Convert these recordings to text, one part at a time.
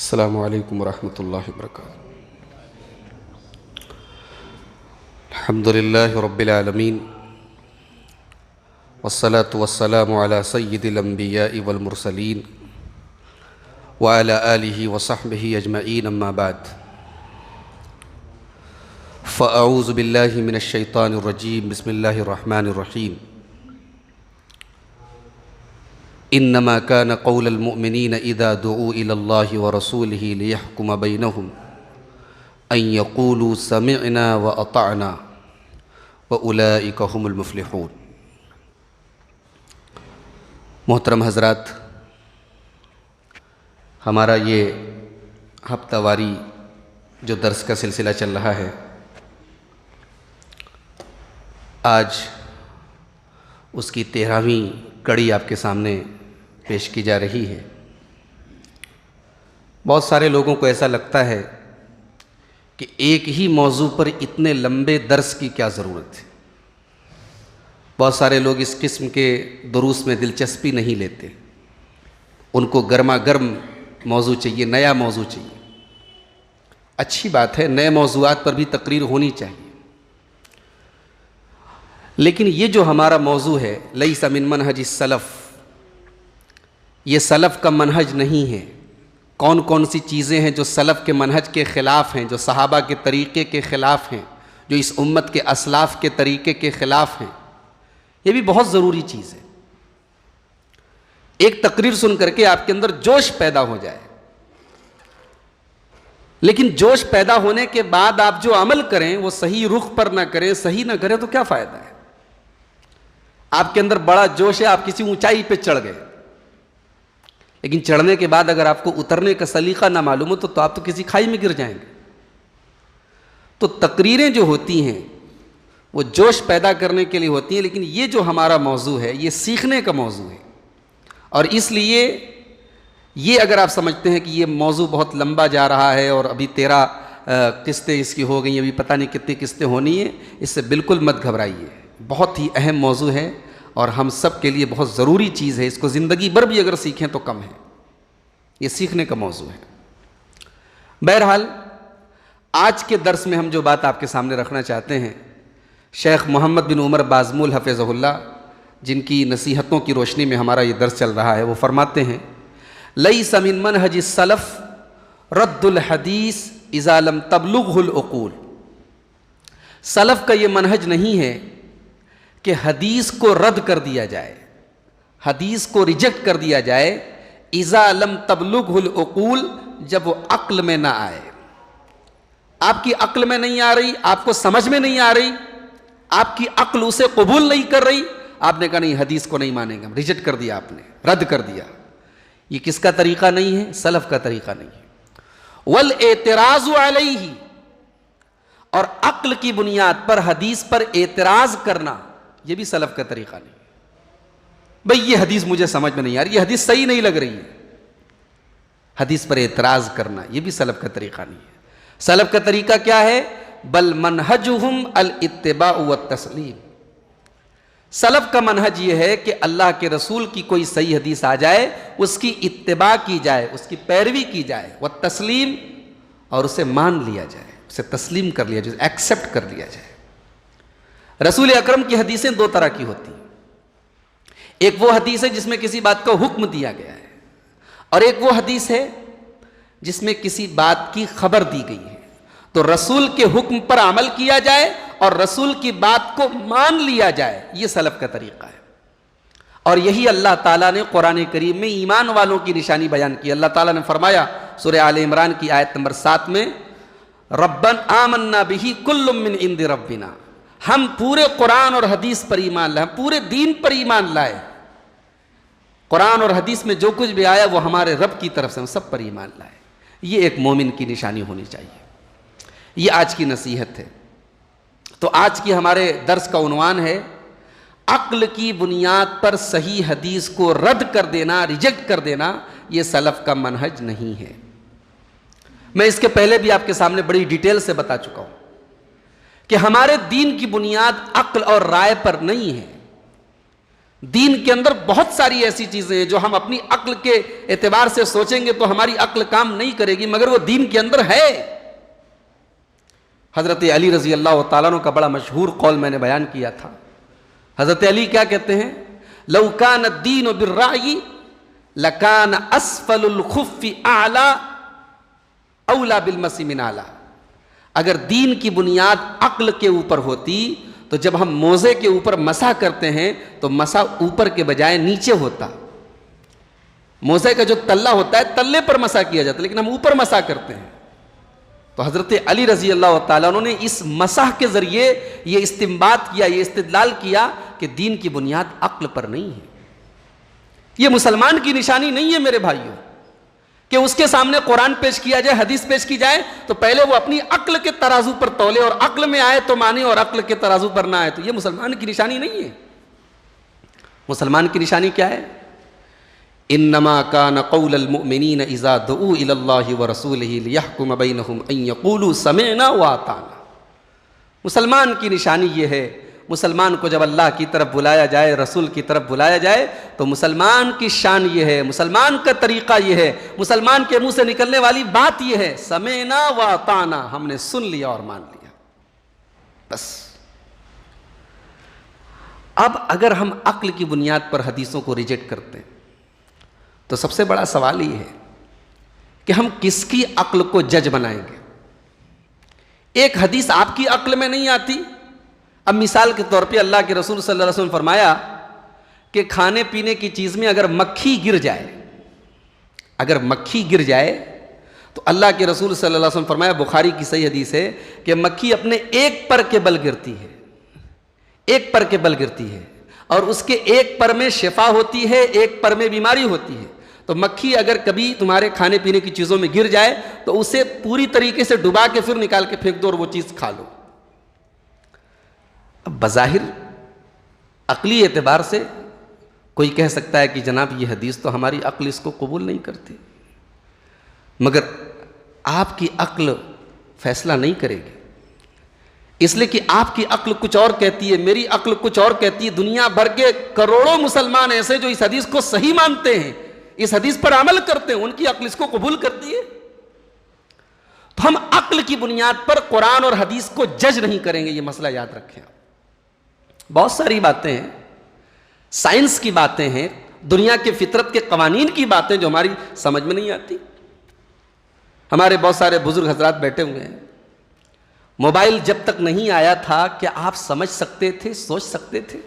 السلام علیکم ورحمۃ اللہ وبرکاتہ۔ الحمد للہ رب العالمین والصلاة والسلام علی سید الانبیاء والمرسلین وعلی آلہ وصحبہ اجمعین، اما بعد فاعوذ باللہ من الشیطان الرجیم، بسم اللہ الرحمن الرحیم۔ انما كان قول المؤمنین اذا دعوا الى اللہ ورسولہ لیحکم بینہم ان یقولوا سمعنا واطعنا واولئک هم المفلحون۔ محترم حضرات، ہمارا یہ ہفتہ واری جو درس کا سلسلہ چل رہا ہے، آج اس کی 13ویں کڑی آپ کے سامنے پیش کی جا رہی ہے۔ بہت سارے لوگوں کو ایسا لگتا ہے کہ ایک ہی موضوع پر اتنے لمبے درس کی کیا ضرورت ہے۔ بہت سارے لوگ اس قسم کے دروس میں دلچسپی نہیں لیتے، ان کو گرما گرم موضوع چاہیے، نیا موضوع چاہیے۔ اچھی بات ہے، نئے موضوعات پر بھی تقریر ہونی چاہیے، لیکن یہ جو ہمارا موضوع ہے لیس من منہج السلف، یہ سلف کا منہج نہیں ہے۔ کون کون سی چیزیں ہیں جو سلف کے منہج کے خلاف ہیں، جو صحابہ کے طریقے کے خلاف ہیں، جو اس امت کے اسلاف کے طریقے کے خلاف ہیں، یہ بھی بہت ضروری چیز ہے۔ ایک تقریر سن کر کے آپ کے اندر جوش پیدا ہو جائے، لیکن جوش پیدا ہونے کے بعد آپ جو عمل کریں وہ صحیح رخ پر نہ کریں، صحیح نہ کریں تو کیا فائدہ ہے؟ آپ کے اندر بڑا جوش ہے، آپ کسی اونچائی پہ چڑھ گئے، لیکن چڑھنے کے بعد اگر آپ کو اترنے کا سلیقہ نہ معلوم ہو تو آپ تو کسی کھائی میں گر جائیں گے۔ تو تقریریں جو ہوتی ہیں وہ جوش پیدا کرنے کے لیے ہوتی ہیں، لیکن یہ جو ہمارا موضوع ہے یہ سیکھنے کا موضوع ہے، اور اس لیے یہ اگر آپ سمجھتے ہیں کہ یہ موضوع بہت لمبا جا رہا ہے اور ابھی 13 قسطیں اس کی ہو گئی، ابھی پتہ نہیں کتنی قسطیں ہونی ہیں، اس سے بالکل مت گھبرائیے۔ بہت ہی اہم موضوع ہے اور ہم سب کے لیے بہت ضروری چیز ہے، اس کو زندگی بھر بھی اگر سیکھیں تو کم ہے، یہ سیکھنے کا موضوع ہے۔ بہرحال آج کے درس میں ہم جو بات آپ کے سامنے رکھنا چاہتے ہیں، شیخ محمد بن عمر بازمول حفظہ اللہ، جن کی نصیحتوں کی روشنی میں ہمارا یہ درس چل رہا ہے، وہ فرماتے ہیں لیس من منہج السلف رد الحدیث اذا لم تبلغہ العقول۔ سلف کا یہ منہج نہیں ہے کہ حدیث کو رد کر دیا جائے، حدیث کو ریجیکٹ کر دیا جائے، اذا لم تبلغہ العقول، جب وہ عقل میں نہ آئے۔ آپ کی عقل میں نہیں آ رہی، آپ کو سمجھ میں نہیں آ رہی، آپ کی عقل اسے قبول نہیں کر رہی، آپ نے کہا نہیں حدیث کو نہیں مانیں گے، ریجیکٹ کر دیا، آپ نے رد کر دیا۔ یہ کس کا طریقہ نہیں ہے؟ سلف کا طریقہ نہیں ہے۔ والاعتراض علیہ، اور عقل کی بنیاد پر حدیث پر اعتراض کرنا، یہ بھی سلف کا طریقہ نہیں۔ بھئی یہ حدیث مجھے سمجھ میں نہیں آ رہی، یہ حدیث صحیح نہیں لگ رہی ہے، حدیث پر اعتراض کرنا یہ بھی سلف کا طریقہ نہیں ہے۔ سلف کا طریقہ کیا ہے؟ بل منہجہم الاتباع والتسلیم۔ سلف کا منہج یہ ہے کہ اللہ کے رسول کی کوئی صحیح حدیث آ جائے، اس کی اتباع کی جائے، اس کی پیروی کی جائے، والتسلیم، اور اسے مان لیا جائے، اسے تسلیم کر لیا جائے، ایکسیپٹ کر لیا جائے۔ رسول اکرم کی حدیثیں 2 طرح کی ہوتی ہیں، ایک وہ حدیث ہے جس میں کسی بات کا حکم دیا گیا ہے، اور ایک وہ حدیث ہے جس میں کسی بات کی خبر دی گئی ہے۔ تو رسول کے حکم پر عمل کیا جائے اور رسول کی بات کو مان لیا جائے، یہ سلف کا طریقہ ہے۔ اور یہی اللہ تعالیٰ نے قرآن کریم میں ایمان والوں کی نشانی بیان کی۔ اللہ تعالیٰ نے فرمایا سورہ آل عمران کی آیت نمبر 7 میں، ربنا آمنا بہ کل من عند ربنا، ہم پورے قرآن اور حدیث پر ایمان لائے، ہم پورے دین پر ایمان لائے، قرآن اور حدیث میں جو کچھ بھی آیا وہ ہمارے رب کی طرف سے، ہم سب پر ایمان لائے۔ یہ ایک مومن کی نشانی ہونی چاہیے۔ یہ آج کی نصیحت ہے۔ تو آج کی ہمارے درس کا عنوان ہے عقل کی بنیاد پر صحیح حدیث کو رد کر دینا، ریجیکٹ کر دینا، یہ سلف کا منہج نہیں ہے۔ میں اس کے پہلے بھی آپ کے سامنے بڑی ڈیٹیل سے بتا چکا ہوں کہ ہمارے دین کی بنیاد عقل اور رائے پر نہیں ہے، دین کے اندر بہت ساری ایسی چیزیں ہیں جو ہم اپنی عقل کے اعتبار سے سوچیں گے تو ہماری عقل کام نہیں کرے گی، مگر وہ دین کے اندر ہے۔ حضرت علی رضی اللہ تعالیٰ عنہ کا بڑا مشہور قول میں نے بیان کیا تھا۔ حضرت علی کیا کہتے ہیں؟ لو کان الدین بالرأی لکان اسفل الخف اعلی اولا بالمسی من اعلی۔ اگر دین کی بنیاد عقل کے اوپر ہوتی تو جب ہم موزے کے اوپر مسح کرتے ہیں تو مسح اوپر کے بجائے نیچے ہوتا۔ موزے کا جو تلہ ہوتا ہے تلے پر مسح کیا جاتا ہے، لیکن ہم اوپر مسح کرتے ہیں۔ تو حضرت علی رضی اللہ تعالیٰ عنہ نے اس مسح کے ذریعے یہ استنباط کیا، یہ استدلال کیا کہ دین کی بنیاد عقل پر نہیں ہے۔ یہ مسلمان کی نشانی نہیں ہے میرے بھائیوں کہ اس کے سامنے قرآن پیش کیا جائے، حدیث پیش کی جائے تو پہلے وہ اپنی عقل کے ترازو پر تولے، اور عقل میں آئے تو مانے اور عقل کے ترازو پر نہ آئے۔ تو یہ مسلمان کی نشانی نہیں ہے۔ مسلمان کی نشانی کیا ہے؟ انما کان قول المؤمنین اذا دعوا الی اللہ ورسولہ لیحکم بینہم ان یقولوا سمعنا واطعنا۔ مسلمان کی نشانی یہ ہے، مسلمان کو جب اللہ کی طرف بلایا جائے، رسول کی طرف بلایا جائے تو مسلمان کی شان یہ ہے، مسلمان کا طریقہ یہ ہے، مسلمان کے منہ سے نکلنے والی بات یہ ہے، سمعنا واطعنا، ہم نے سن لیا اور مان لیا، بس۔ اب اگر ہم عقل کی بنیاد پر حدیثوں کو ریجیکٹ کرتے ہیں تو سب سے بڑا سوال یہ ہے کہ ہم کس کی عقل کو جج بنائیں گے؟ ایک حدیث آپ کی عقل میں نہیں آتی۔ اب مثال کے طور پہ اللہ کے رسول صلی اللہ علیہ وسلم نے فرمایا کہ کھانے پینے کی چیز میں اگر مکھی گر جائے، اگر مکھی گر جائے تو اللہ کے رسول صلی اللہ علیہ وسلم نے فرمایا، بخاری کی صحیح حدیث ہے کہ مکھی اپنے ایک پر کے بل گرتی ہے، ایک پر کے بل گرتی ہے، اور اس کے ایک پر میں شفا ہوتی ہے، ایک پر میں بیماری ہوتی ہے۔ تو مکھی اگر کبھی تمہارے کھانے پینے کی چیزوں میں گر جائے تو اسے پوری طریقے سے ڈبا کے پھر نکال کے پھینک دو اور وہ چیز کھا لو۔ اب بظاہر عقلی اعتبار سے کوئی کہہ سکتا ہے کہ جناب یہ حدیث تو ہماری عقل اس کو قبول نہیں کرتی، مگر آپ کی عقل فیصلہ نہیں کرے گی، اس لیے کہ آپ کی عقل کچھ اور کہتی ہے، میری عقل کچھ اور کہتی ہے۔ دنیا بھر کے کروڑوں مسلمان ایسے جو اس حدیث کو صحیح مانتے ہیں، اس حدیث پر عمل کرتے ہیں، ان کی عقل اس کو قبول کرتی ہے۔ تو ہم عقل کی بنیاد پر قرآن اور حدیث کو جج نہیں کریں گے، یہ مسئلہ یاد رکھیں۔ بہت ساری باتیں ہیں، سائنس کی باتیں ہیں، دنیا کے فطرت کے قوانین کی باتیں جو ہماری سمجھ میں نہیں آتی۔ ہمارے بہت سارے بزرگ حضرات بیٹھے ہوئے ہیں، موبائل جب تک نہیں آیا تھا کیا آپ سمجھ سکتے تھے، سوچ سکتے تھے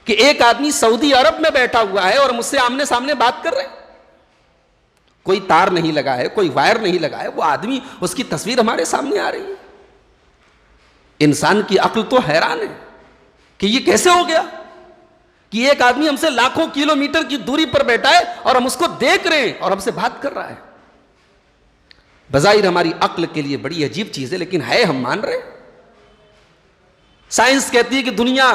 کہ ایک آدمی سعودی عرب میں بیٹھا ہوا ہے اور مجھ سے آمنے سامنے بات کر رہے ہیں؟ کوئی تار نہیں لگا ہے، کوئی وائر نہیں لگا ہے، وہ آدمی، اس کی تصویر ہمارے سامنے آ رہی ہے۔ انسان کی عقل تو حیران ہے کہ یہ کیسے ہو گیا کہ ایک آدمی ہم سے لاکھوں کلومیٹر کی دوری پر بیٹھا ہے اور ہم اس کو دیکھ رہے ہیں اور ہم سے بات کر رہا ہے۔ بظاہر ہماری عقل کے لیے بڑی عجیب چیز ہے، لیکن ہے، ہم مان رہے ہیں۔ سائنس کہتی ہے کہ دنیا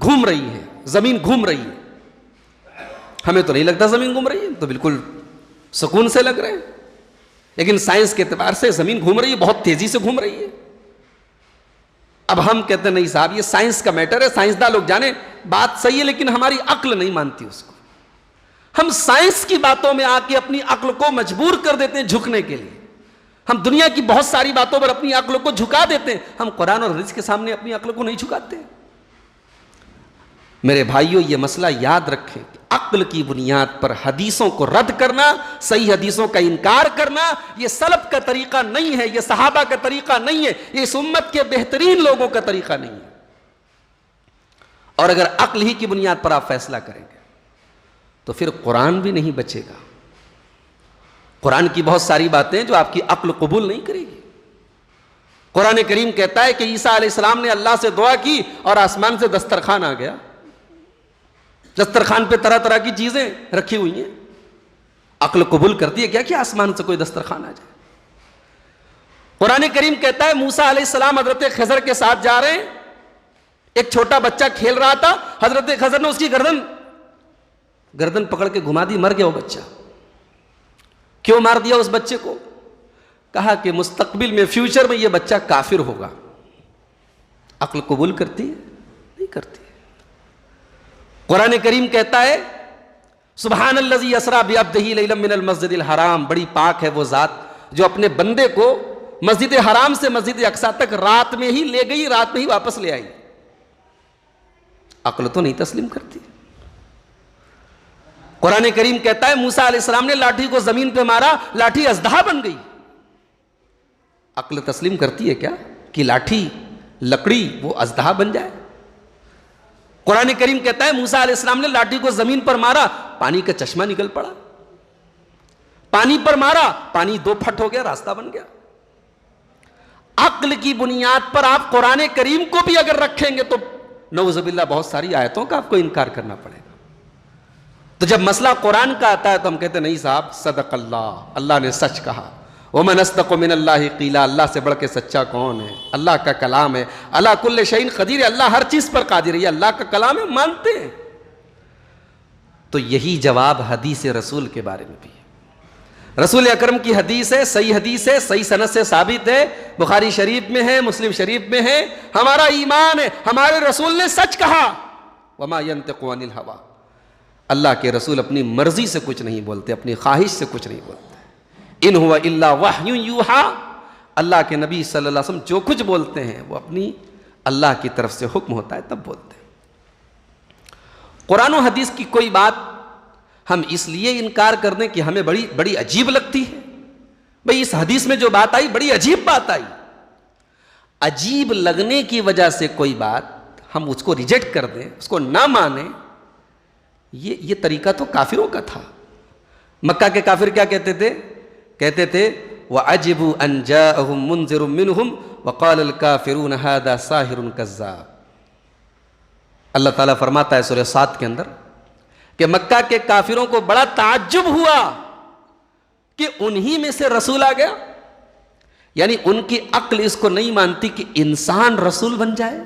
گھوم رہی ہے، زمین گھوم رہی ہے۔ ہمیں تو نہیں لگتا زمین گھوم رہی ہے، تو بالکل سکون سے لگ رہے ہیں، لیکن سائنس کے اعتبار سے زمین گھوم رہی ہے، بہت تیزی سے گھوم رہی ہے۔ اب ہم کہتے ہیں نہیں صاحب یہ سائنس کا میٹر ہے، سائنسداں لوگ جانے، بات صحیح ہے لیکن ہماری عقل نہیں مانتی اس کو۔ ہم سائنس کی باتوں میں آ کے اپنی عقل کو مجبور کر دیتے ہیں جھکنے کے لیے۔ ہم دنیا کی بہت ساری باتوں پر اپنی عقل کو جھکا دیتے ہیں، ہم قرآن اور حدیث کے سامنے اپنی عقل کو نہیں جھکاتے۔ میرے بھائیوں، یہ مسئلہ یاد رکھیں، عقل کی بنیاد پر حدیثوں کو رد کرنا، صحیح حدیثوں کا انکار کرنا، یہ سلف کا طریقہ نہیں ہے، یہ صحابہ کا طریقہ نہیں ہے، یہ اس امت کے بہترین لوگوں کا طریقہ نہیں ہے۔ اور اگر عقل ہی کی بنیاد پر آپ فیصلہ کریں گے تو پھر قرآن بھی نہیں بچے گا۔ قرآن کی بہت ساری باتیں جو آپ کی عقل قبول نہیں کرے گی۔ قرآن کریم کہتا ہے کہ عیسیٰ علیہ السلام نے اللہ سے دعا کی اور آسمان سے دسترخوان آ گیا، دسترخوان پہ طرح طرح کی چیزیں رکھی ہوئی ہیں۔ عقل قبول کرتی ہے کیا کہ آسمان سے کوئی دسترخوان آ جائے؟ قرآن کریم کہتا ہے موسیٰ علیہ السلام حضرت خضر کے ساتھ جا رہے ہیں، ایک چھوٹا بچہ کھیل رہا تھا، حضرت خضر نے اس کی گردن پکڑ کے گھما دی، مر گیا وہ بچہ۔ کیوں مار دیا اس بچے کو؟ کہا کہ مستقبل میں، فیوچر میں یہ بچہ کافر ہوگا۔ عقل قبول کرتی ہے؟ نہیں کرتی ہے۔ قرآن کریم کہتا ہے سبحان الذی اسریٰ بعبدہ لیلا من المسجد الحرام، بڑی پاک ہے وہ ذات جو اپنے بندے کو مسجد حرام سے مسجد اقصیٰ تک رات میں ہی لے گئی، رات میں ہی واپس لے آئی۔ عقل تو نہیں تسلیم کرتی۔ قرآن کریم کہتا ہے موسیٰ علیہ السلام نے لاٹھی کو زمین پہ مارا، لاٹھی اژدہا بن گئی۔ عقل تسلیم کرتی ہے کیا کہ لاٹھی لکڑی وہ اژدہا بن جائے؟ قرآن کریم کہتا ہے موسیٰ علیہ السلام نے لاٹھی کو زمین پر مارا، پانی کا چشمہ نکل پڑا، پانی پر مارا، پانی 2 پھٹ ہو گیا، راستہ بن گیا۔ عقل کی بنیاد پر آپ قرآن کریم کو بھی اگر رکھیں گے تو نعوذ باللہ بہت ساری آیتوں کا آپ کو انکار کرنا پڑے گا۔ تو جب مسئلہ قرآن کا آتا ہے تو ہم کہتے ہیں نہیں صاحب، صدق اللہ، اللہ نے سچ کہا۔ وَمَنْ أَصْدَقُ مِنَ اللَّهِ قِيلًا، اللہ سے بڑھ کے سچا کون ہے؟ اللہ کا کلام ہے، اللہ کل شیء قدیر ہے، اللہ ہر چیز پر قادر ہے، یہ اللہ کا کلام ہے، مانتے ہیں۔ تو یہی جواب حدیث رسول کے بارے میں بھی ہے۔ رسول اکرم کی حدیث ہے، صحیح حدیث ہے، صحیح سند سے ثابت ہے، بخاری شریف میں ہے، مسلم شریف میں ہے، ہمارا ایمان ہے، ہمارے رسول نے سچ کہا۔ وما ينطق عن الهوى، اللہ کے رسول اپنی مرضی سے کچھ نہیں بولتے، اپنی خواہش سے کچھ نہیں بولتے۔ ان هو الا وحی یوحی، اللہ کے نبی صلی اللہ علیہ وسلم جو کچھ بولتے ہیں وہ اپنی اللہ کی طرف سے حکم ہوتا ہے تب بولتے ہیں۔ قرآن و حدیث کی کوئی بات ہم اس لیے انکار کر دیں کہ ہمیں بڑی عجیب لگتی ہے، بھئی اس حدیث میں جو بات آئی بڑی عجیب بات آئی، عجیب لگنے کی وجہ سے کوئی بات ہم اس کو ریجیکٹ کر دیں، اس کو نہ مانیں، یہ طریقہ تو کافروں کا تھا۔ مکہ کے کافر کیا کہتے تھے؟ کہتے تھے وَعَجِبُوا أَن جَاءَهُم مُنذِرٌ مِّنْهُمْ وَقَالَ الْكَافِرُونَ هَذَا سَاحِرٌ كَذَّابٌ۔ اللہ تعالیٰ فرماتا ہے سورہ صاد کے اندر کہ مکہ کے کافروں کو بڑا تعجب ہوا کہ انہی میں سے رسول آ گیا، یعنی ان کی عقل اس کو نہیں مانتی کہ انسان رسول بن جائے،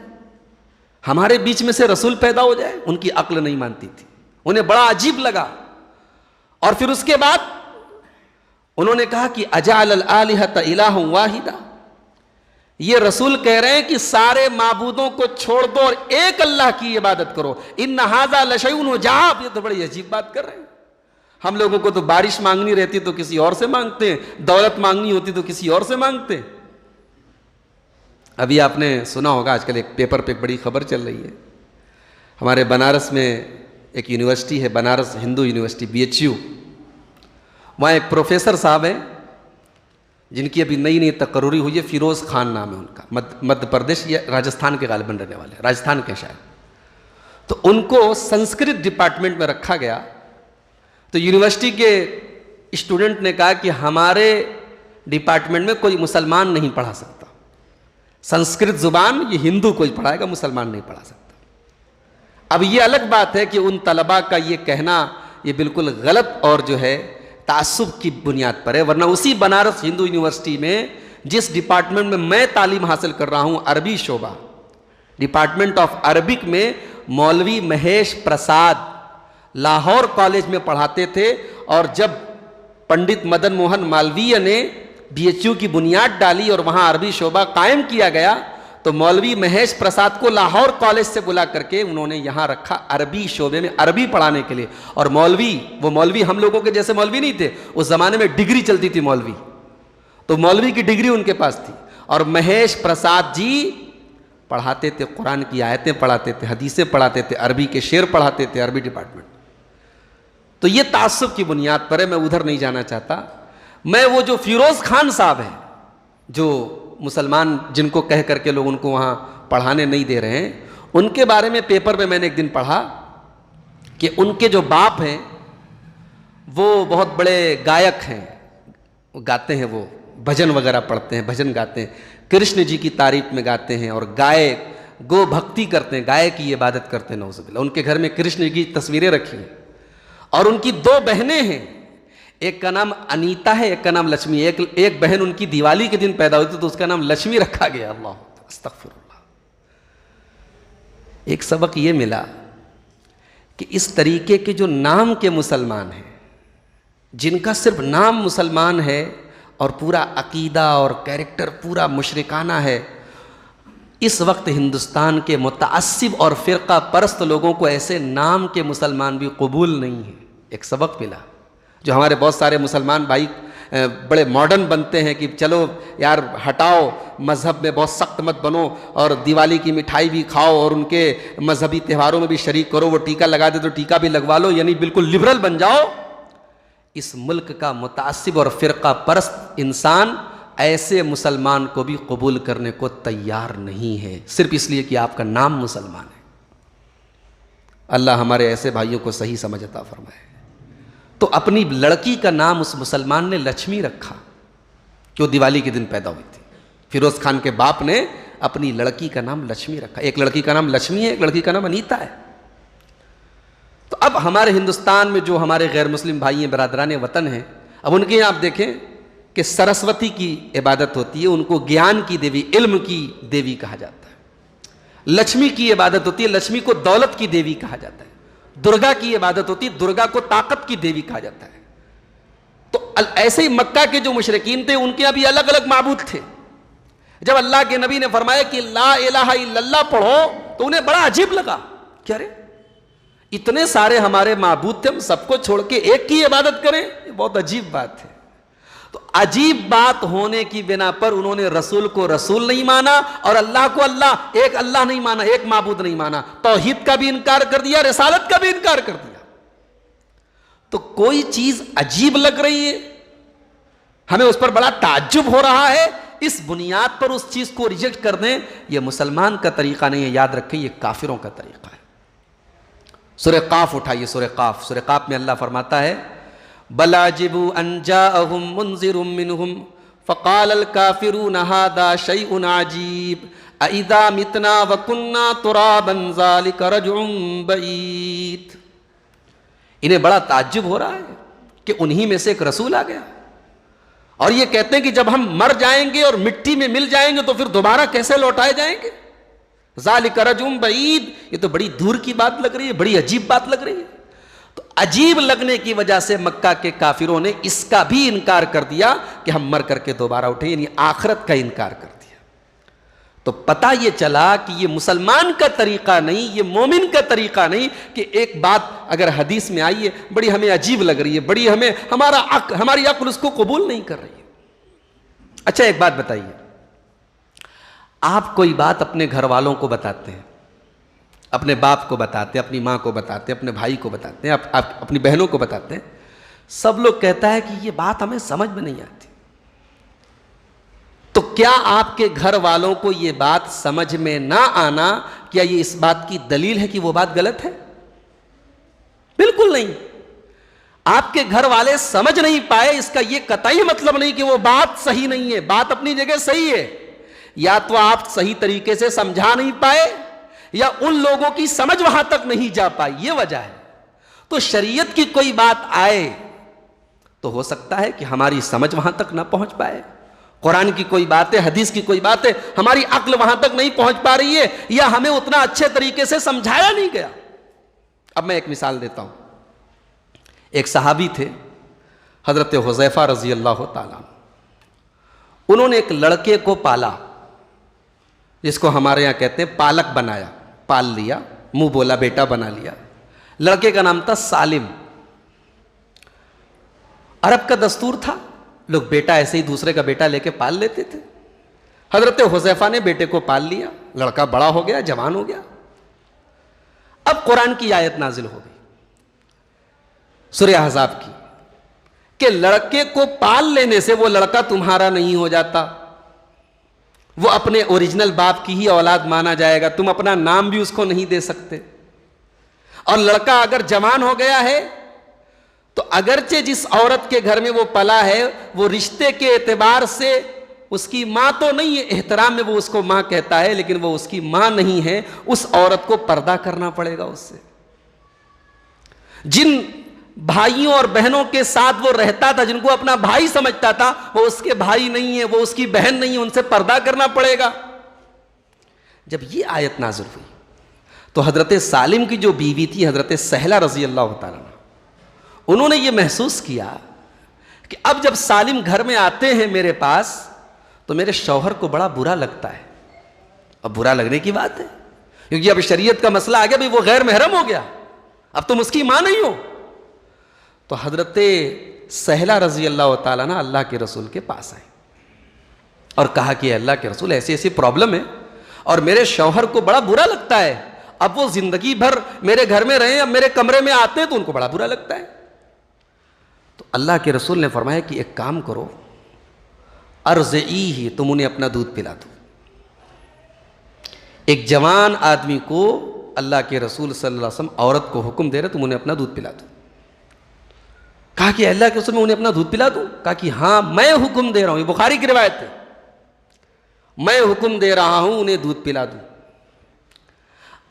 ہمارے بیچ میں سے رسول پیدا ہو جائے، ان کی عقل نہیں مانتی تھی، انہیں بڑا عجیب لگا۔ اور پھر اس کے بعد انہوں نے کہا کہ اجعل الآلہۃ الہا واحدا، یہ رسول کہہ رہے ہیں کہ سارے معبودوں کو چھوڑ دو اور ایک اللہ کی عبادت کرو، ان ھذا لشیء عجاب، یہ تو بڑی عجیب بات کر رہے ہیں۔ ہم لوگوں کو تو بارش مانگنی رہتی تو کسی اور سے مانگتے ہیں، دولت مانگنی ہوتی تو کسی اور سے مانگتے ہیں۔ ابھی آپ نے سنا ہوگا آج کل ایک پیپر پہ ایک بڑی خبر چل رہی ہے، ہمارے بنارس میں ایک یونیورسٹی ہے، بنارس ہندو یونیورسٹی BHU، وہاں ایک پروفیسر صاحب ہیں جن کی ابھی نئی تقرری ہوئی ہے، فیروز خان نام ہے ان کا، مدھیہ پردیش یا راجستھان کے غالباً رہنے والے، راجستھان کے شاید۔ تو ان کو سنسکرت ڈپارٹمنٹ میں رکھا گیا، تو یونیورسٹی کے اسٹوڈنٹ نے کہا کہ ہمارے ڈپارٹمنٹ میں کوئی مسلمان نہیں پڑھا سکتا، سنسکرت زبان یہ ہندو کوئی پڑھائے گا، مسلمان نہیں پڑھا سکتا۔ اب یہ الگ بات ہے کہ ان طلباء کا یہ کہنا یہ بالکل غلط اور جو ہے تعصب کی بنیاد پر ہے، ورنہ اسی بنارس ہندو یونیورسٹی میں جس ڈپارٹمنٹ میں تعلیم حاصل کر رہا ہوں، عربی شعبہ، ڈپارٹمنٹ آف عربک میں مولوی مہیش پرساد لاہور کالج میں پڑھاتے تھے، اور جب پنڈت مدن موہن مالویہ نے BHU کی بنیاد ڈالی اور وہاں عربی شعبہ قائم کیا گیا تو مولوی مہیش پرساد کو لاہور کالج سے بلا کر کے انہوں نے یہاں رکھا عربی شعبے میں عربی پڑھانے کے لیے۔ اور وہ مولوی ہم لوگوں کے جیسے مولوی نہیں تھے، اس زمانے میں ڈگری چلتی تھی مولوی، تو مولوی کی ڈگری ان کے پاس تھی، اور مہیش پرساد جی پڑھاتے تھے، قرآن کی آیتیں پڑھاتے تھے، حدیثیں پڑھاتے تھے، عربی کے شعر پڑھاتے تھے، عربی ڈپارٹمنٹ۔ تو یہ تعصب کی بنیاد پر ہے، میں ادھر نہیں جانا چاہتا۔ میں وہ جو فیروز خان صاحب ہیں جو مسلمان جن کو کہہ کر کے لوگ ان کو وہاں پڑھانے نہیں دے رہے ہیں، ان کے بارے میں پیپر میں نے ایک دن پڑھا کہ ان کے جو باپ ہیں وہ بہت بڑے گائک ہیں، وہ گاتے ہیں، وہ بھجن وغیرہ پڑھتے ہیں، بھجن گاتے ہیں، کرشن جی کی تعریف میں گاتے ہیں، اور گو بھکتی کرتے ہیں، گائے کی عبادت کرتے ہیں، نعوذ باللہ۔ ان کے گھر میں کرشن جی کی تصویریں رکھی ہیں، اور ان کی 2 بہنیں ہیں، ایک کا نام انیتا ہے، ایک کا نام لکشمی۔ ایک بہن ان کی دیوالی کے دن پیدا ہوئی تھی تو اس کا نام لکشمی رکھا گیا۔ اللہ استغفر اللہ۔ ایک سبق یہ ملا کہ اس طریقے کے جو نام کے مسلمان ہیں، جن کا صرف نام مسلمان ہے اور پورا عقیدہ اور کیریکٹر پورا مشرکانہ ہے، اس وقت ہندوستان کے متعصب اور فرقہ پرست لوگوں کو ایسے نام کے مسلمان بھی قبول نہیں ہیں. ایک سبق ملا. جو ہمارے بہت سارے مسلمان بھائی بڑے ماڈرن بنتے ہیں کہ چلو یار ہٹاؤ، مذہب میں بہت سخت مت بنو، اور دیوالی کی مٹھائی بھی کھاؤ اور ان کے مذہبی تہواروں میں بھی شریک کرو، وہ ٹیکا لگا دے تو ٹیکا بھی لگوا لو، یعنی بالکل لبرل بن جاؤ. اس ملک کا متعصب اور فرقہ پرست انسان ایسے مسلمان کو بھی قبول کرنے کو تیار نہیں ہے، صرف اس لیے کہ آپ کا نام مسلمان ہے. اللہ ہمارے ایسے بھائیوں کو صحیح سمجھ عطا فرمائے. تو اپنی لڑکی کا نام اس مسلمان نے لکشمی رکھا، جو دیوالی کے دن پیدا ہوئی تھی. فیروز خان کے باپ نے اپنی لڑکی کا نام لکشمی رکھا. ایک لڑکی کا نام لکشمی ہے، ایک لڑکی کا نام انیتا ہے. تو اب ہمارے ہندوستان میں جو ہمارے غیر مسلم بھائی ہیں، برادران وطن ہیں، اب ان کے یہاں آپ دیکھیں کہ سرسوتی کی عبادت ہوتی ہے، ان کو گیان کی دیوی، علم کی دیوی کہا جاتا ہے. لکشمی کی عبادت ہوتی ہے، لکشمی کو دولت کی دیوی کہا جاتا ہے. درگا کی عبادت ہوتی ہے، درگا کو طاقت کی دیوی کہا جاتا ہے. تو ایسے ہی مکہ کے جو مشرکین تھے ان کے یہاں بھی الگ الگ معبود تھے. جب اللہ کے نبی نے فرمایا کہ لا الہ الا اللہ پڑھو تو انہیں بڑا عجیب لگا. کیا رے، اتنے سارے ہمارے معبود تھے، ہم سب کو چھوڑ کے ایک کی عبادت کریں؟ یہ بہت عجیب بات ہے. تو عجیب بات ہونے کی بنا پر انہوں نے رسول کو رسول نہیں مانا اور اللہ کو اللہ، ایک اللہ نہیں مانا، ایک معبود نہیں مانا، توحید کا بھی انکار کر دیا، رسالت کا بھی انکار کر دیا. تو کوئی چیز عجیب لگ رہی ہے، ہمیں اس پر بڑا تعجب ہو رہا ہے، اس بنیاد پر اس چیز کو ریجیکٹ کر دیں، یہ مسلمان کا طریقہ نہیں ہے. یاد رکھیں یہ کافروں کا طریقہ ہے. سورہ قاف اٹھائیے، سورہ قاف. سورہ قاف میں اللہ فرماتا ہے بل عجبوا ان جاءهم منذر منهم فقال الكافرون هذا شيء عجيب أإذا متنا وكنا ترابا ذلك رجع بعيد. انہیں بڑا تعجب ہو رہا ہے کہ انہی میں سے ایک رسول آ گیا اور یہ کہتے ہیں کہ جب ہم مر جائیں گے اور مٹی میں مل جائیں گے تو پھر دوبارہ کیسے لوٹائے جائیں گے. ذالک رجع بعید، یہ تو بڑی دور کی بات لگ رہی ہے، بڑی عجیب بات لگ رہی ہے. تو عجیب لگنے کی وجہ سے مکہ کے کافروں نے اس کا بھی انکار کر دیا کہ ہم مر کر کے دوبارہ اٹھیں، یعنی آخرت کا انکار کر دیا. تو پتہ یہ چلا کہ یہ مسلمان کا طریقہ نہیں، یہ مومن کا طریقہ نہیں کہ ایک بات اگر حدیث میں آئی ہے بڑی ہمیں عجیب لگ رہی ہے، بڑی ہماری عقل اس کو قبول نہیں کر رہی ہے. اچھا ایک بات بتائیے، آپ کوئی بات اپنے گھر والوں کو بتاتے ہیں، اپنے باپ کو بتاتے ہیں، اپنی ماں کو بتاتے ہیں، اپنے بھائی کو بتاتے ہیں، اپنی بہنوں کو بتاتے ہیں، سب لوگ کہتا ہے کہ یہ بات ہمیں سمجھ میں نہیں آتی. تو کیا آپ کے گھر والوں کو یہ بات سمجھ میں نہ آنا کیا یہ اس بات کی دلیل ہے کہ وہ بات غلط ہے؟ بالکل نہیں. آپ کے گھر والے سمجھ نہیں پائے اس کا یہ قطعی مطلب نہیں کہ وہ بات صحیح نہیں ہے. بات اپنی جگہ صحیح ہے، یا تو آپ صحیح طریقے سے سمجھا نہیں پائے یا ان لوگوں کی سمجھ وہاں تک نہیں جا پائی، یہ وجہ ہے. تو شریعت کی کوئی بات آئے تو ہو سکتا ہے کہ ہماری سمجھ وہاں تک نہ پہنچ پائے. قرآن کی کوئی بات ہے، حدیث کی کوئی بات ہے، ہماری عقل وہاں تک نہیں پہنچ پا رہی ہے یا ہمیں اتنا اچھے طریقے سے سمجھایا نہیں گیا. اب میں ایک مثال دیتا ہوں. ایک صحابی تھے حضرت حذیفہ رضی اللہ تعالیٰ، انہوں نے ایک لڑکے کو پالا، جس کو ہمارے یہاں کہتے ہیں پالک بنایا، پال لیا، منہ بولا بیٹا بنا لیا. لڑکے کا نام تھا سالم. عرب کا دستور تھا، لوگ بیٹا ایسے ہی دوسرے کا بیٹا لے کے پال لیتے تھے. حضرت حذیفہ نے بیٹے کو پال لیا، لڑکا بڑا ہو گیا، جوان ہو گیا. اب قرآن کی آیت نازل ہو گئی سورہ احزاب کی کہ لڑکے کو پال لینے سے وہ لڑکا تمہارا نہیں ہو جاتا، وہ اپنے اوریجنل باپ کی ہی اولاد مانا جائے گا، تم اپنا نام بھی اس کو نہیں دے سکتے. اور لڑکا اگر جوان ہو گیا ہے تو اگرچہ جس عورت کے گھر میں وہ پلا ہے وہ رشتے کے اعتبار سے اس کی ماں تو نہیں ہے، احترام میں وہ اس کو ماں کہتا ہے، لیکن وہ اس کی ماں نہیں ہے. اس عورت کو پردہ کرنا پڑے گا اس سے. جن بھائیوں اور بہنوں کے ساتھ وہ رہتا تھا، جن کو اپنا بھائی سمجھتا تھا، وہ اس کے بھائی نہیں ہے، وہ اس کی بہن نہیں ہے، ان سے پردہ کرنا پڑے گا. جب یہ آیت نازل ہوئی تو حضرت سالم کی جو بیوی تھی حضرت سہلہ رضی اللہ تعالیٰ عنہ، انہوں نے یہ محسوس کیا کہ اب جب سالم گھر میں آتے ہیں میرے پاس تو میرے شوہر کو بڑا برا لگتا ہے اب برا لگنے کی بات ہے، کیونکہ اب شریعت کا مسئلہ آ گیا، بھئی وہ غیر محرم ہو گیا، اب تم اس کی ماں نہیں ہو۔ تو حضرت سہلہ رضی اللہ تعالیٰ عنہ اللہ کے رسول کے پاس آئے اور کہا کہ اللہ کے رسول ایسی ایسی پرابلم ہے اور میرے شوہر کو بڑا برا لگتا ہے، اب وہ زندگی بھر میرے گھر میں رہیں، اب میرے کمرے میں آتے ہیں تو ان کو بڑا برا لگتا ہے۔ تو اللہ کے رسول نے فرمایا کہ ایک کام کرو، ارضعیہ، تم انہیں اپنا دودھ پلا دو۔ ایک جوان آدمی کو اللہ کے رسول صلی اللہ علیہ وسلم عورت کو حکم دے رہے تم انہیں اپنا دودھ پلا دو۔ کہا کہ اللہ کے رسول میں انہیں اپنا دودھ پلا دوں؟ کہا کہ ہاں میں حکم دے رہا ہوں، یہ بخاری کی روایت ہے، میں حکم دے رہا ہوں انہیں دودھ پلا دوں۔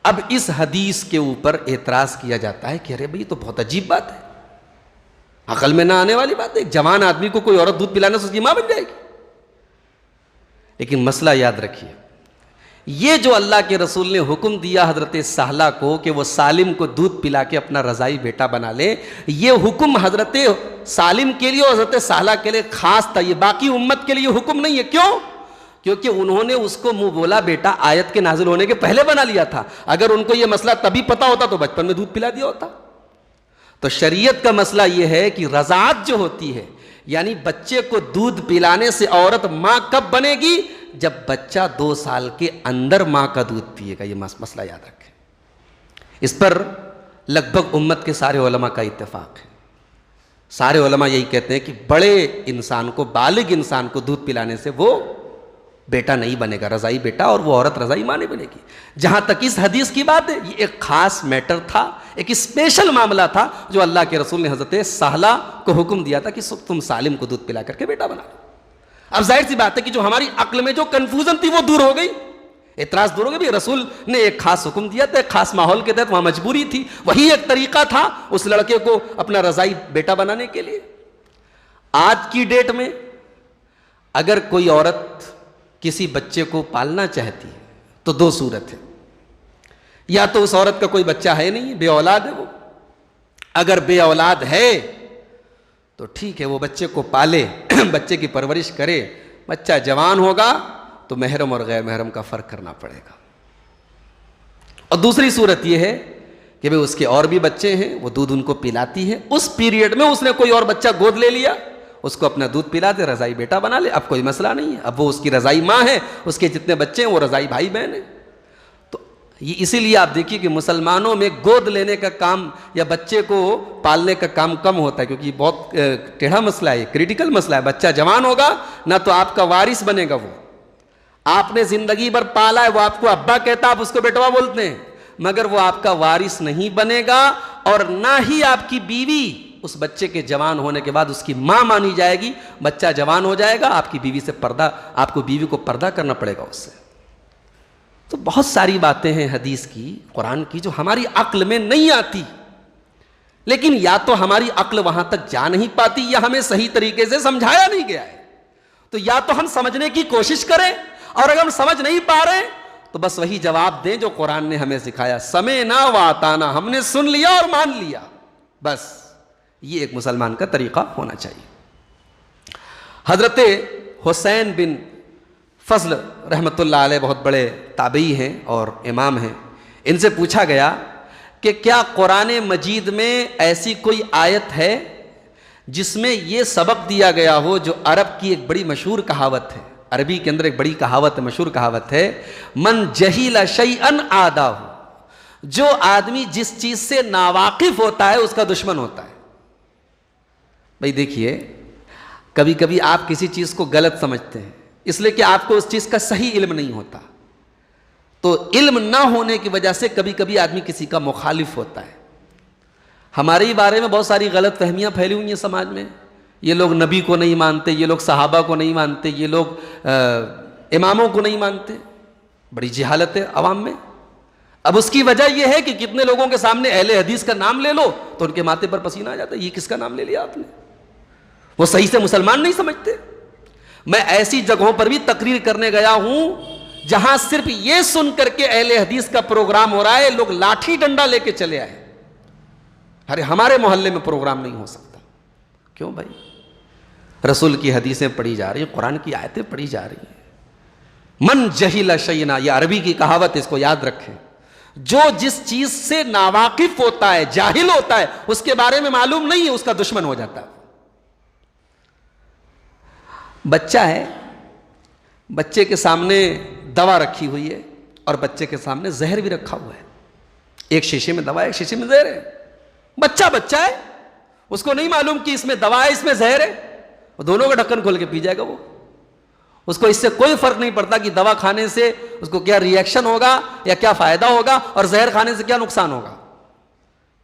اب اس حدیث کے اوپر اعتراض کیا جاتا ہے کہ ارے بھائی تو بہت عجیب بات ہے، عقل میں نہ آنے والی بات ہے، ایک جوان آدمی کو کوئی عورت دودھ پلانے سے اس کی ماں بن جائے گی۔ لیکن مسئلہ یاد رکھیے، یہ جو اللہ کے رسول نے حکم دیا حضرت سہلہ کو کہ وہ سالم کو دودھ پلا کے اپنا رضائی بیٹا بنا لے، یہ حکم حضرت سالم کے لیے اور حضرت سہلہ کے لیے خاص تھا، یہ باقی امت کے لیے حکم نہیں ہے۔ کیوں؟ کیونکہ انہوں نے اس کو منہ بولا بیٹا آیت کے نازل ہونے کے پہلے بنا لیا تھا، اگر ان کو یہ مسئلہ تبھی پتا ہوتا تو بچپن میں دودھ پلا دیا ہوتا۔ تو شریعت کا مسئلہ یہ ہے کہ رضاعت جو ہوتی ہے، یعنی بچے کو دودھ پلانے سے عورت ماں کب بنے گی؟ جب بچہ 2 سال کے اندر ماں کا دودھ پیے گا۔ یہ مسئلہ یاد رکھیں، اس پر لگ بھگ امت کے سارے علماء کا اتفاق ہے۔ سارے علماء یہی کہتے ہیں کہ بڑے انسان کو، بالغ انسان کو دودھ پلانے سے وہ بیٹا نہیں بنے گا، رضائی بیٹا، اور وہ عورت رضائی ماں نہیں بنے گی۔ جہاں تک اس حدیث کی بات ہے، یہ ایک خاص میٹر تھا، ایک اسپیشل معاملہ تھا جو اللہ کے رسول نے حضرت سہلہ کو حکم دیا تھا کہ تم سالم کو دودھ پلا کر کے بیٹا بنا لو۔ اب ظاہر سی بات ہے کہ جو ہماری عقل میں جو کنفیوژن تھی وہ دور ہو گئی، اعتراض دور ہو گئی۔ رسول نے ایک خاص حکم دیا تھا، ایک خاص ماحول کے تحت، وہاں مجبوری تھی، وہی ایک طریقہ تھا اس لڑکے کو اپنا رضائی بیٹا بنانے کے لیے۔ آج کی ڈیٹ میں اگر کوئی عورت کسی بچے کو پالنا چاہتی ہے تو 2 صورت ہے، یا تو اس عورت کا کوئی بچہ ہے نہیں، بے اولاد ہے وہ، اگر بے اولاد ہے تو ٹھیک ہے وہ بچے کو پالے، بچے کی پرورش کرے، بچہ جوان ہوگا تو محرم اور غیر محرم کا فرق کرنا پڑے گا۔ اور دوسری صورت یہ ہے کہ بھئی اس کے اور بھی بچے ہیں، وہ دودھ ان کو پلاتی ہے، اس پیریڈ میں اس نے کوئی اور بچہ گود لے لیا، اس کو اپنا دودھ پلا دے، رضائی بیٹا بنا لے، اب کوئی مسئلہ نہیں ہے، اب وہ اس کی رضائی ماں ہے، اس کے جتنے بچے ہیں وہ رضائی بھائی بہن ہیں۔ تو یہ اسی لیے آپ دیکھیے کہ مسلمانوں میں گود لینے کا کام یا بچے کو پالنے کا کام کم ہوتا ہے، کیونکہ یہ بہت ٹیڑھا مسئلہ ہے، کریٹیکل مسئلہ ہے۔ بچہ جوان ہوگا نہ تو آپ کا وارث بنے گا، وہ آپ نے زندگی بھر پالا ہے، وہ آپ کو ابا کہتا، آپ اس کو بیٹوا بولتے ہیں، مگر وہ آپ کا وارث نہیں بنے گا، اور نہ ہی آپ کی بیوی اس بچے کے جوان ہونے کے بعد اس کی ماں مانی جائے گی۔ بچہ جوان ہو جائے گا، آپ کی بیوی سے پردہ، آپ کو بیوی کو پردہ کرنا پڑے گا اس سے۔ تو بہت ساری باتیں ہیں حدیث کی، قرآن کی، جو ہماری عقل میں نہیں آتی، لیکن یا تو ہماری عقل وہاں تک جا نہیں پاتی یا ہمیں صحیح طریقے سے سمجھایا نہیں گیا ہے۔ تو یا تو ہم سمجھنے کی کوشش کریں، اور اگر ہم سمجھ نہیں پا رہے تو بس وہی جواب دیں جو قرآن نے ہمیں سکھایا، سمعنا وأطعنا، ہم نے سن لیا اور مان لیا، بس یہ ایک مسلمان کا طریقہ ہونا چاہیے۔ حضرت حسین بن فضل رحمۃ اللہ علیہ بہت بڑے تابعی ہیں اور امام ہیں، ان سے پوچھا گیا کہ کیا قرآن مجید میں ایسی کوئی آیت ہے جس میں یہ سبق دیا گیا ہو، جو عرب کی ایک بڑی مشہور کہاوت ہے، عربی کے اندر ایک بڑی کہاوت ہے، مشہور کہاوت ہے، من جہل شیئا عادہ، جو آدمی جس چیز سے ناواقف ہوتا ہے اس کا دشمن ہوتا ہے۔ بھئی دیکھیے، کبھی کبھی آپ کسی چیز کو غلط سمجھتے ہیں اس لیے کہ آپ کو اس چیز کا صحیح علم نہیں ہوتا، تو علم نہ ہونے کی وجہ سے کبھی کبھی آدمی کسی کا مخالف ہوتا ہے۔ ہمارے بارے میں بہت ساری غلط فہمیاں پھیلی ہوئی ہیں سماج میں، یہ لوگ نبی کو نہیں مانتے، یہ لوگ صحابہ کو نہیں مانتے، یہ لوگ اماموں کو نہیں مانتے، بڑی جہالت ہے عوام میں۔ اب اس کی وجہ یہ ہے کہ کتنے لوگوں کے سامنے اہل حدیث کا نام لے لو تو ان کے ماتھے پر پسینہ آ جاتا ہے، یہ کس کا نام لے لیا آپ نے؟ وہ صحیح سے مسلمان نہیں سمجھتے۔ میں ایسی جگہوں پر بھی تقریر کرنے گیا ہوں جہاں صرف یہ سن کر کے اہل حدیث کا پروگرام ہو رہا ہے، لوگ لاٹھی ڈنڈا لے کے چلے آئے، ارے ہمارے محلے میں پروگرام نہیں ہو سکتا۔ کیوں بھائی؟ رسول کی حدیثیں پڑھی جا رہی ہیں، قرآن کی آیتیں پڑھی جا رہی ہیں، من جہل شیئا، یہ عربی کی کہاوت، اس کو یاد رکھیں، جو جس چیز سے ناواقف ہوتا ہے، جاہل ہوتا ہے، اس کے بارے میں معلوم نہیں ہے، اس کا دشمن ہو جاتا ہے۔ بچہ ہے، بچے کے سامنے دوا رکھی ہوئی ہے اور بچے کے سامنے زہر بھی رکھا ہوا ہے، ایک شیشے میں دوا ہے، ایک شیشے میں زہر ہے۔ بچہ ہے، اس کو نہیں معلوم کہ اس میں دوا ہے، اس میں زہر ہے، وہ دونوں کا ڈھکن کھول کے پی جائے گا۔ وہ اس کو اس سے کوئی فرق نہیں پڑتا کہ دوا کھانے سے اس کو کیا ری ایکشن ہوگا یا کیا فائدہ ہوگا اور زہر کھانے سے کیا نقصان ہوگا۔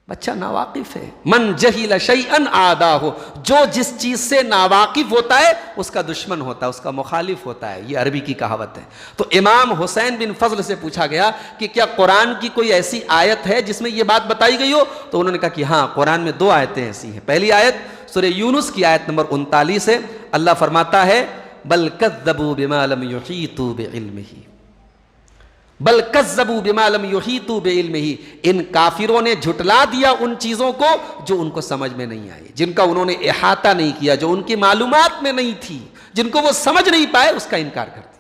بچہ ناواقف ہے۔ من جہل شیئا عاداہ، جو جس چیز سے ناواقف ہوتا ہے اس کا دشمن ہوتا ہے، اس کا مخالف ہوتا ہے، یہ عربی کی کہاوت ہے۔ تو امام حسین بن فضل سے پوچھا گیا کہ کیا قرآن کی کوئی ایسی آیت ہے جس میں یہ بات بتائی گئی ہو؟ تو انہوں نے کہا کہ ہاں، قرآن میں 2 آیتیں ایسی ہیں۔ پہلی آیت سورہ یونس کی آیت نمبر 39 ہے، اللہ فرماتا ہے بل کذبوا بما لم یحیطوا بعلمہ، بل کذبوا بما لم یحیطوا بعلمہ، ان کافروں نے جھٹلا دیا ان چیزوں کو جو ان کو سمجھ میں نہیں آئی، جن کا انہوں نے احاطہ نہیں کیا، جو ان کی معلومات میں نہیں تھی، جن کو وہ سمجھ نہیں پائے، اس کا انکار کر دیا۔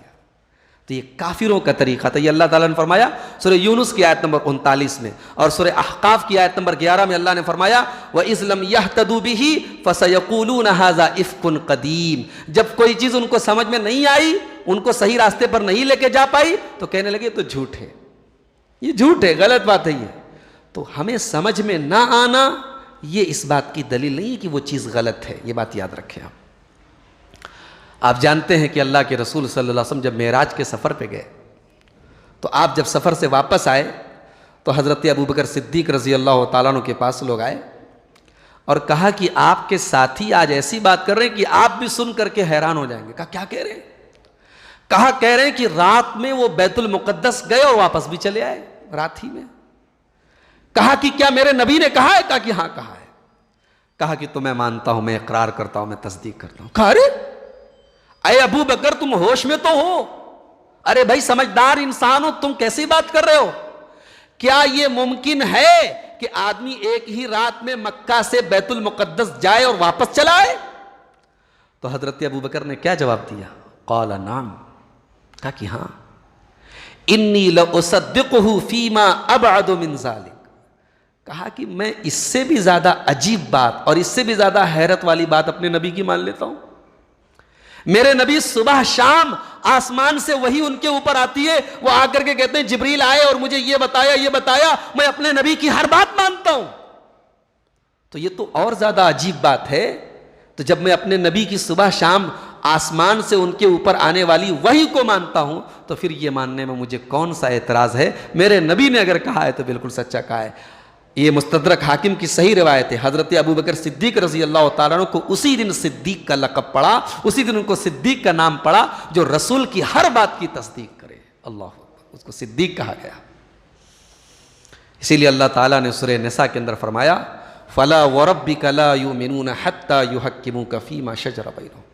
تو یہ کافروں کا طریقہ تھا۔ یہ اللہ تعالیٰ نے فرمایا سورہ یونس کی آیت نمبر 39 میں، اور سورہ احقاف کی آیت نمبر 11 میں اللہ نے فرمایا وَإِذْ لَمْ يَهْتَدُوا بِهِ فَسَيَقُولُونَ هَذَا إِفْكٌ قَدِيمٌ، جب کوئی چیز ان کو سمجھ میں نہیں آئی، ان کو صحیح راستے پر نہیں لے کے جا پائی، تو کہنے لگے تو جھوٹ ہے، یہ جھوٹ ہے، غلط بات ہے یہ۔ تو ہمیں سمجھ میں نہ آنا یہ اس بات کی دلیل نہیں ہے کہ وہ چیز غلط ہے، یہ بات یاد رکھیں۔ آپ جانتے ہیں کہ اللہ کے رسول صلی اللہ علیہ وسلم جب معراج کے سفر پہ گئے تو آپ جب سفر سے واپس آئے تو حضرت ابوبکر صدیق رضی اللہ تعالیٰ عنہ کے پاس لوگ آئے اور کہا کہ آپ کے ساتھی آج ایسی بات کر رہے ہیں کہ آپ بھی سن کر کے حیران ہو جائیں گے۔ کہا کیا کہہ رہے ہیں؟ کہا کہہ رہے ہیں کہ رات میں وہ بیت المقدس گئے اور واپس بھی چلے آئے رات ہی میں۔ کہا کہ کیا میرے نبی نے کہا ہے؟ کہا کہ ہاں کہا ہے۔ کہا کہ تو میں مانتا ہوں، میں اقرار کرتا ہوں، میں تصدیق کرتا ہوں۔ کہا ارے اے ابو بکر تم ہوش میں تو ہو؟ ارے بھائی سمجھدار انسان ہو، تم کیسی بات کر رہے ہو؟ کیا یہ ممکن ہے کہ آدمی ایک ہی رات میں مکہ سے بیت المقدس جائے اور واپس چلا آئے؟ تو حضرت ابو بکر نے کیا جواب دیا؟ قال نعم، کہا کہ ہاں، انی لأصدقہ فیما ابعد من ذلک، کہا کہ میں اس سے بھی زیادہ عجیب بات اور اس سے بھی زیادہ حیرت والی بات اپنے نبی کی مان لیتا ہوں۔ میرے نبی صبح شام آسمان سے وہی ان کے اوپر آتی ہے، وہ آ کر کے کہتے ہیں جبریل آئے اور مجھے یہ بتایا، میں اپنے نبی کی ہر بات مانتا ہوں۔ تو یہ تو اور زیادہ عجیب بات ہے۔ تو جب میں اپنے نبی کی صبح شام آسمان سے ان کے اوپر آنے والی وحی کو مانتا ہوں تو پھر یہ ماننے میں مجھے کون سا اعتراض ہے؟ میرے نبی نے اگر کہا ہے تو بالکل سچا کہا ہے۔ یہ مستدرک حاکم کی صحیح روایت ہے۔ حضرت ابوبکر صدیق رضی اللہ تعالیٰ عنہ کو اسی دن صدیق کا لقب پڑا، اسی دن ان کو صدیق کا نام پڑا، جو رسول کی ہر بات کی تصدیق کرے۔ اللہ اکبر، اس کو صدیق کہا گیا۔ اسی لیے اللہ تعالیٰ نے سورہ نساء کے اندر فرمایا فَلَا وَرَبِّكَ لَا يُؤْمِنُونَ حَتَّى يُحَكِّمُوكَ فِي مَا شَجَرَ بَيْنَهُمْ،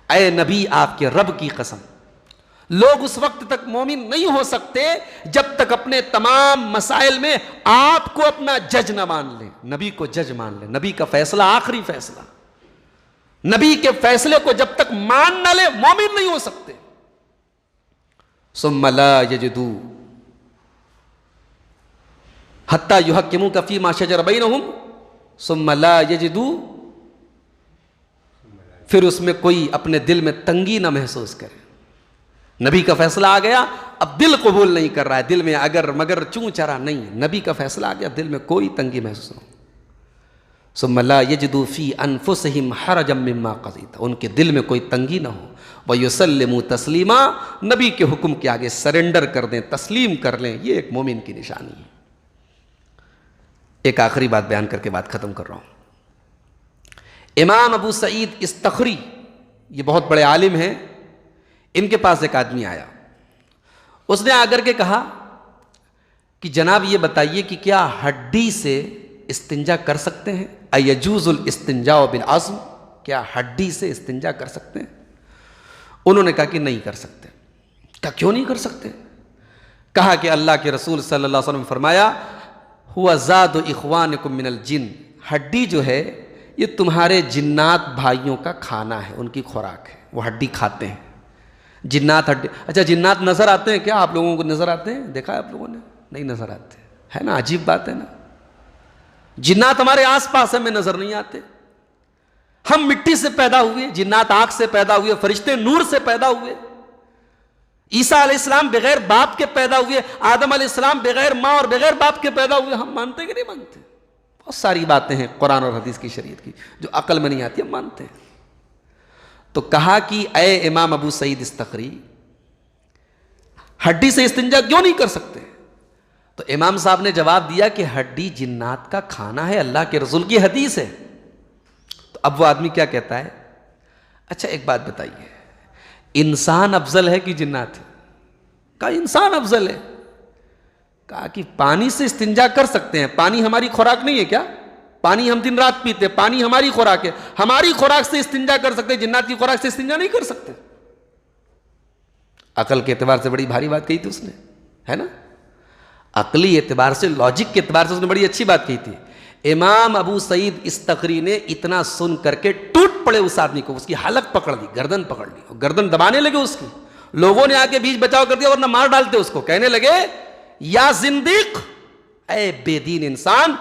اے نبی آپ کے رب کی قسم، لوگ اس وقت تک مومن نہیں ہو سکتے جب تک اپنے تمام مسائل میں آپ کو اپنا جج نہ مان لیں، نبی کو جج مان لیں۔ نبی کا فیصلہ آخری فیصلہ، نبی کے فیصلے کو جب تک مان نہ لے مومن نہیں ہو سکتے۔ ثم لا یجدوا حتی یحکموک فیما شجر بینہم ثم لا یجدوا، پھر اس میں کوئی اپنے دل میں تنگی نہ محسوس کرے۔ نبی کا فیصلہ آ گیا، اب دل قبول نہیں کر رہا ہے، دل میں اگر مگر چوں چرا نہیں، نبی کا فیصلہ آ گیا، دل میں کوئی تنگی محسوس نہیں۔ ثم لا یجدوا فی انفسہم حرجا مما قضیت، ان کے دل میں کوئی تنگی نہ ہو، ویسلموا تسلیما، نبی کے حکم کے آگے سرنڈر کر دیں، تسلیم کر لیں، یہ ایک مومن کی نشانی ہے۔ ایک آخری بات بیان کر کے بات ختم کر رہا ہوں۔ امام ابو سعید استخری، یہ بہت بڑے عالم ہیں، ان کے پاس ایک آدمی آیا، اس نے آ کر کے کہا کہ جناب یہ بتائیے کہ کیا ہڈی سے استنجا کر سکتے ہیں؟ ایجوز الاستنجاء بالعظم، کیا ہڈی سے استنجا کر سکتے ہیں؟ انہوں نے کہا کہ نہیں کر سکتے۔ کہا کیوں نہیں کر سکتے؟ کہا کہ اللہ کے رسول صلی اللہ علیہ وسلم نے فرمایا ہوا زاد اخوانکم من الجن، ہڈی جو ہے یہ تمہارے جنات بھائیوں کا کھانا ہے، ان کی خوراک ہے، وہ ہڈی کھاتے ہیں۔ جنات ہڈی، اچھا جنات نظر آتے ہیں کیا؟ آپ لوگوں کو نظر آتے ہیں؟ دیکھا ہے آپ لوگوں نے؟ نہیں نظر آتے، ہے نا؟ عجیب بات ہے نا، جنات ہمارے آس پاس ہمیں نظر نہیں آتے. ہم مٹی سے پیدا ہوئے، جنات آنکھ سے پیدا ہوئے، فرشتے نور سے پیدا ہوئے. عیسیٰ علیہ السلام بغیر باپ کے پیدا ہوئے، آدم علیہ السلام بغیر ماں اور بغیر باپ کے پیدا ہوئے. ہم مانتے کہ نہیں مانتے؟ بہت ساری باتیں ہیں قرآن اور حدیث کی شریعت کی جو عقل میں نہیں آتی، ہم مانتے ہیں. تو کہا کہ اے امام ابو سعید استخری، ہڈی سے استنجا کیوں نہیں کر سکتے؟ تو امام صاحب نے جواب دیا کہ ہڈی جنات کا کھانا ہے، اللہ کے رسول کی حدیث ہے. تو اب وہ آدمی کیا کہتا ہے؟ اچھا ایک بات بتائیے، انسان افضل ہے کہ جنات؟ کہا انسان افضل ہے. کہا کہ پانی سے استنجا کر سکتے ہیں، پانی ہماری خوراک نہیں ہے کیا؟ پانی ہم دن رات پیتے، پانی ہماری خوراک ہے، ہماری خوراک سے استنجا کر سکتے، جنات کی خوراک سے استنجا نہیں کر سکتے. عقل کے اعتبار سے بڑی بھاری بات کہی تھی اس نے، ہے نا؟ عقلی اعتبار سے، لاجک کے اعتبار سے اس نے بڑی اچھی بات کہی تھی. امام ابو سعید استخری نے اتنا سن کر کے ٹوٹ پڑے اس آدمی کو، اس کی حلق پکڑ لی، گردن پکڑ لی، گردن دبانے لگے اس کی. لوگوں نے آ کے بیچ بچاؤ کر دیا ورنہ مار ڈالتے اس کو. کہنے لگے یا زندیق، اے بے دین انسان،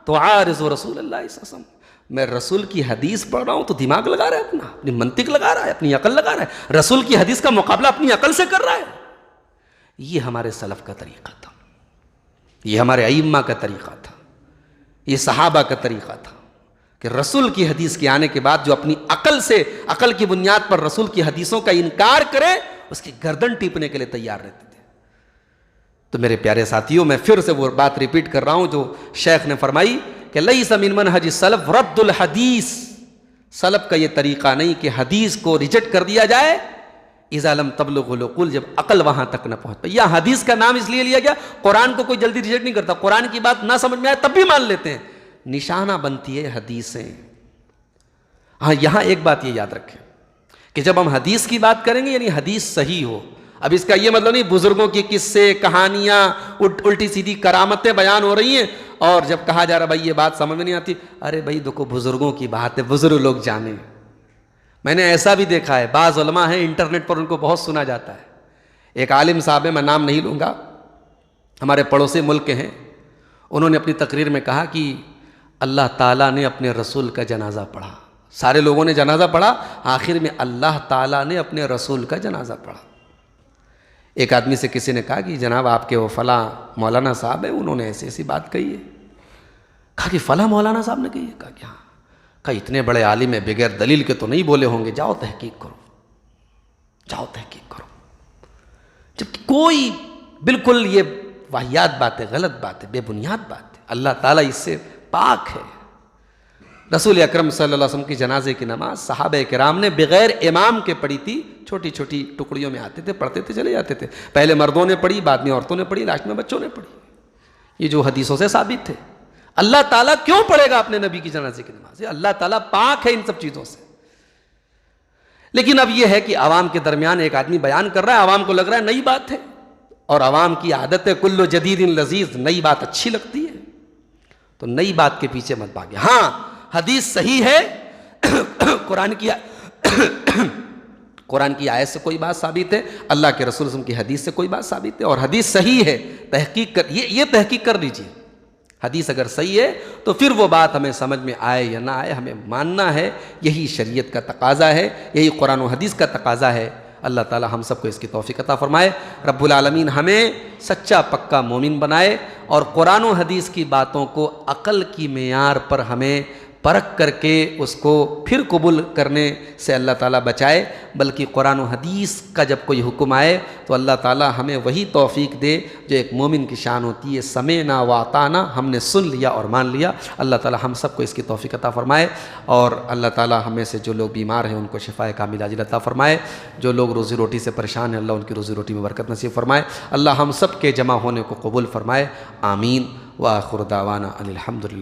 تو عارض رسول اللہ صلی اللہ علیہ وسلم، میں رسول کی حدیث پڑھ رہا ہوں تو دماغ لگا رہا ہے، اپنی منطق لگا رہا ہے، اپنی عقل لگا رہا ہے، رسول کی حدیث کا مقابلہ اپنی عقل سے کر رہا ہے. یہ ہمارے سلف کا طریقہ تھا، یہ ہمارے ائمہ کا طریقہ تھا، یہ صحابہ کا طریقہ تھا کہ رسول کی حدیث کے آنے کے بعد جو اپنی عقل سے، عقل کی بنیاد پر رسول کی حدیثوں کا انکار کرے، اس کی گردن ٹیپنے کے لیے تیار رہتے تھے. تو میرے پیارے ساتھیوں، میں پھر سے وہ بات ریپیٹ کر رہا ہوں جو شیخ نے فرمائی کہ لیس من منہج السلف رد الحدیث. سلف کا یہ طریقہ نہیں کہ حدیث کو ریجیکٹ کر دیا جائے اذا لم تبلغ العقول، جب عقل وہاں تک نہ پہنچ پائے. یا حدیث کا نام اس لیے لیا گیا، قرآن کو کوئی جلدی ریجیکٹ نہیں کرتا، قرآن کی بات نہ سمجھ میں آئے تب بھی مان لیتے ہیں. نشانہ بنتی ہے حدیثیں. ہاں یہاں ایک بات یہ یاد رکھیں کہ جب ہم حدیث کی بات کریں گے یعنی حدیث صحیح ہو. اب اس کا یہ مطلب نہیں بزرگوں کی قصے، کہانیاں، الٹی سیدھی کرامتیں بیان ہو رہی ہیں اور جب کہا جا رہا بھائی یہ بات سمجھ میں نہیں آتی، ارے بھائی دیکھو بزرگوں کی بات ہے، بزرگ لوگ جانیں. میں نے ایسا بھی دیکھا ہے، بعض علماء ہیں انٹرنیٹ پر ان کو بہت سنا جاتا ہے. ایک عالم صاحب ہے، میں نام نہیں لوں گا، ہمارے پڑوسی ملک کے ہیں. انہوں نے اپنی تقریر میں کہا کہ اللہ تعالیٰ نے اپنے رسول کا جنازہ پڑھا. سارے لوگوں نے جنازہ پڑھا، آخر میں اللہ تعالیٰ نے اپنے رسول کا جنازہ پڑھا. ایک آدمی سے کسی نے کہا کہ جناب آپ کے وہ فلاں مولانا صاحب ہیں، انہوں نے ایسی ایسی بات کہی ہے. کہا کہ فلاں مولانا صاحب نے کہی ہے؟ کہا کہ ہاں. کہا اتنے بڑے عالم ہیں، بغیر دلیل کے تو نہیں بولے ہوں گے، جاؤ تحقیق کرو، جاؤ تحقیق کرو. جب کوئی بالکل یہ واہیات بات ہے، غلط بات ہے، بے بنیاد بات ہے. اللہ تعالیٰ اس سے پاک ہے. رسول اکرم صلی اللہ علیہ وسلم کی جنازے کی نماز صحابہ کرام نے بغیر امام کے پڑھی تھی. چھوٹی چھوٹی ٹکڑیوں میں آتے تھے، پڑھتے تھے، چلے جاتے تھے. پہلے مردوں نے پڑھی، بعد میں عورتوں نے پڑھی، لاسٹ میں بچوں نے پڑھی. یہ جو حدیثوں سے ثابت تھے. اللہ تعالیٰ کیوں پڑھے گا اپنے نبی کی جنازے کی نماز؟ اللہ تعالیٰ پاک ہے ان سب چیزوں سے. لیکن اب یہ ہے کہ عوام کے درمیان ایک آدمی بیان کر رہا ہے، عوام کو لگ رہا ہے نئی بات ہے، اور عوام کی عادت ہے کل جدید لذیذ، نئی بات اچھی لگتی ہے. تو نئی بات کے پیچھے مت بھاگے. ہاں حدیث صحیح ہے، قرآن کی آیت سے کوئی بات ثابت ہے، اللہ کے رسول صلی اللہ علیہ وسلم کی حدیث سے کوئی بات ثابت ہے، اور حدیث صحیح ہے. تحقیق کر یہ تحقیق کر لیجیے. حدیث اگر صحیح ہے تو پھر وہ بات ہمیں سمجھ میں آئے یا نہ آئے ہمیں ماننا ہے. یہی شریعت کا تقاضا ہے، یہی قرآن و حدیث کا تقاضا ہے. اللہ تعالی ہم سب کو اس کی توفیق عطا فرمائے. رب العالمین ہمیں سچا پکا مومن بنائے اور قرآن و حدیث کی باتوں کو عقل کی معیار پر ہمیں پرکھ کر کے اس کو پھر قبول کرنے سے اللہ تعالیٰ بچائے. بلکہ قرآن و حدیث کا جب کوئی حکم آئے تو اللہ تعالیٰ ہمیں وہی توفیق دے جو ایک مومن کی شان ہوتی ہے، سمعنا واطعنا، ہم نے سن لیا اور مان لیا. اللہ تعالیٰ ہم سب کو اس کی توفیق عطا فرمائے. اور اللہ تعالیٰ ہمیں سے جو لوگ بیمار ہیں ان کو شفائے کاملہ عاجلہ عطا فرمائے. جو لوگ روزی روٹی سے پریشان ہیں اللہ ان کی روزی روٹی میں برکت نصیب فرمائے. اللہ ہم سب کے جمع ہونے کو قبول فرمائے. آمین. وآخر دعوانا ان الحمد للہ.